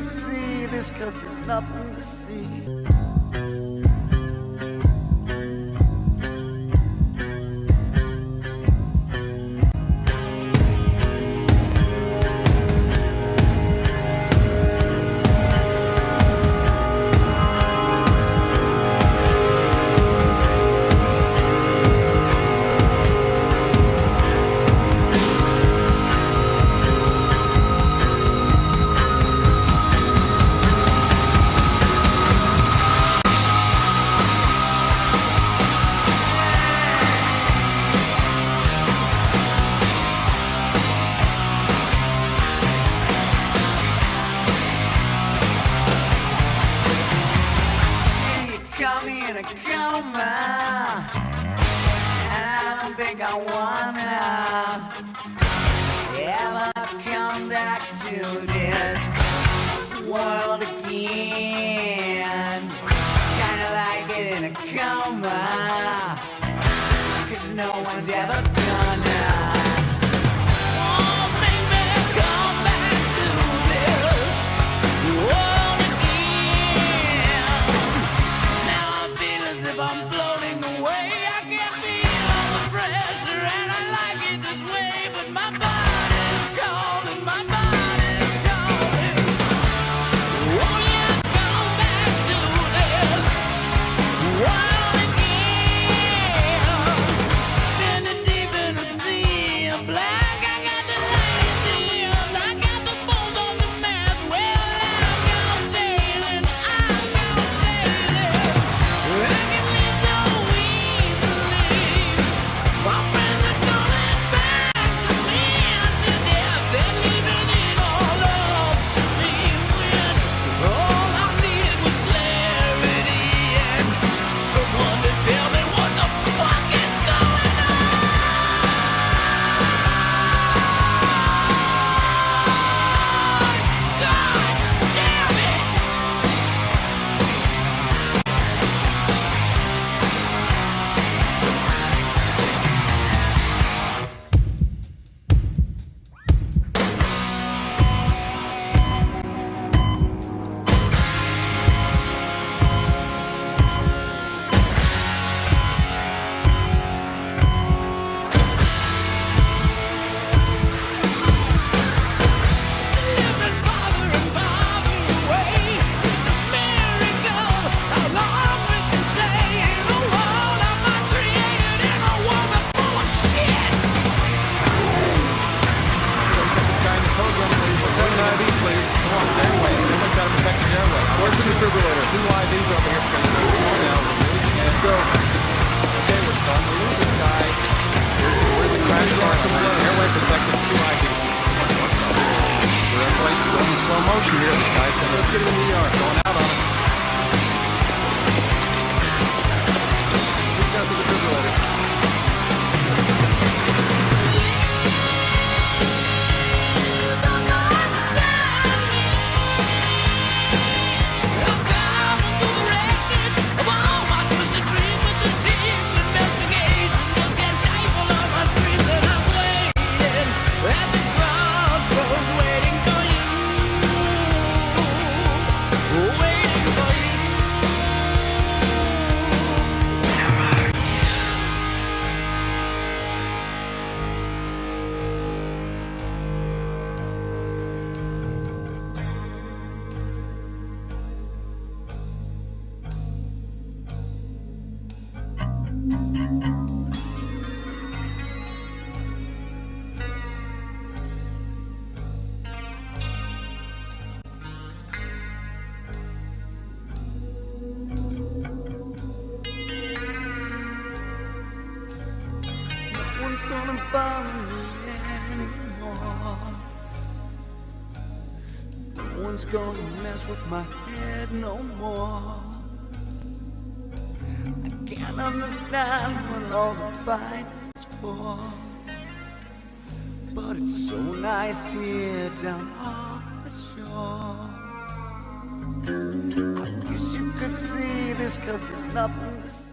could see this, 'cause there's nothing to see. In a coma, and I don't think I wanna ever come back to this world again. Kinda like it in a coma, 'cause no one's ever gonna. I'm floating away. I can feel the pressure, and I like it this way. But my body's calling, my body's calling. Won't you come back to this world again? Standing deep in the sea of black, I got the light at the end. I got the bones on the mast. Well, I'm gonna sailing, I'm gonna sailing. My friends are coming back to me to death. They're leaving it all up to me when all I needed was clarity and someone to tell me what the fuck is going on. God damn it! Defibrillator. 2 IVs over here. Let's go. Okay, we're starting to lose this guy. Where's the crash car? Airway protected. 2 IVs. Everybody's going in slow motion here. This guy's going to get in the ER. Going out on him. Who's got the defibrillator? No one's gonna bother me anymore. No one's gonna mess with my head no more. I can't understand what all the fight is for, but it's so nice here down off the shore. I wish you could see this, 'cause there's nothing to see.